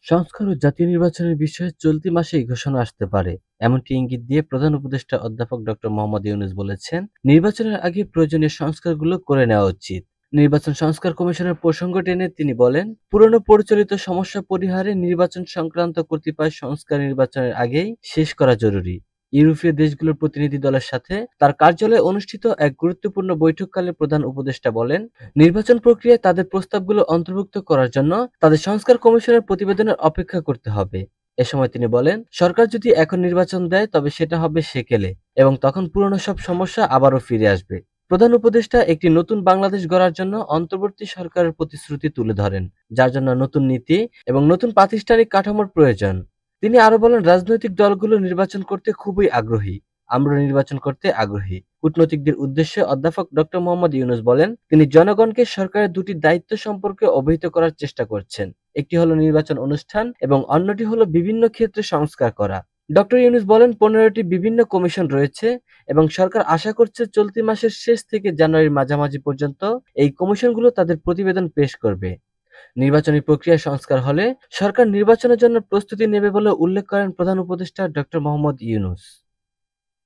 সংস্কার ও জাতীয় নির্বাচনের বিষয়ে চলতি মাসেই ঘোষণা আসতে পারে, এমনটি ইঙ্গিত দিয়ে প্রধান উপদেষ্টা অধ্যাপক ডক্টর মোহাম্মদ ইউনূস বলেছেন, নির্বাচনের আগে প্রয়োজনীয় সংস্কারগুলো করে নেওয়া উচিত। নির্বাচন সংস্কার কমিশনের প্রসঙ্গ টেনে তিনি বলেন, পুরনো পরিচালিত সমস্যা পরিহারে নির্বাচন সংক্রান্ত কতিপয় সংস্কার নির্বাচনের আগেই শেষ করা জরুরি। ইউরোপীয় দেশগুলোর প্রতিনিধি দলের সাথে তার কার্যালয়ে অনুষ্ঠিত এক গুরুত্বপূর্ণ বৈঠককালে প্রধান উপদেষ্টা বলেন, নির্বাচন প্রক্রিয়ায় তাদের প্রস্তাবগুলো অন্তর্ভুক্ত করার জন্য তাদের সংস্কার কমিশনের প্রতিবেদনের অপেক্ষা করতে হবে। এ সময় তিনি বলেন, সরকার যদি এখন নির্বাচন দেয় তবে সেটা হবে সেকেলে এবং তখন পুরনো সব সমস্যা আবারও ফিরে আসবে। প্রধান উপদেষ্টা একটি নতুন বাংলাদেশ গড়ার জন্য অন্তর্বর্তী সরকারের প্রতিশ্রুতি তুলে ধরেন, যার জন্য নতুন নীতি এবং নতুন প্রাতিষ্ঠানিক কাঠামোর প্রয়োজন। তিনি আরো বলেন, রাজনৈতিক দলগুলো নির্বাচন করতে খুবই আগ্রহী, আমরা নির্বাচন করতে আগ্রহী। কূটনৈতিকদের উদ্দেশ্যে অধ্যাপক ডক্টর মোহাম্মদ ইউনূস বলেন, তিনি জনগণকে সরকারের দুটি দায়িত্ব সম্পর্কে অবহিত করার চেষ্টা করছেন। একটি হলো নির্বাচন অনুষ্ঠান এবং অন্যটি হলো বিভিন্ন ক্ষেত্রে সংস্কার করা। ডক্টর ইউনূস বলেন, 15টি বিভিন্ন কমিশন রয়েছে এবং সরকার আশা করছে চলতি মাসের শেষ থেকে জানুয়ারির মাঝামাঝি পর্যন্ত এই কমিশনগুলো তাদের প্রতিবেদন পেশ করবে। নির্বাচনী প্রক্রিয়া সংস্কার হলে সরকার নির্বাচনের জন্য প্রস্তুতি নেবে বলে উল্লেখ করেন প্রধান উপদেষ্টা ডক্টর মোহাম্মদ ইউনূস।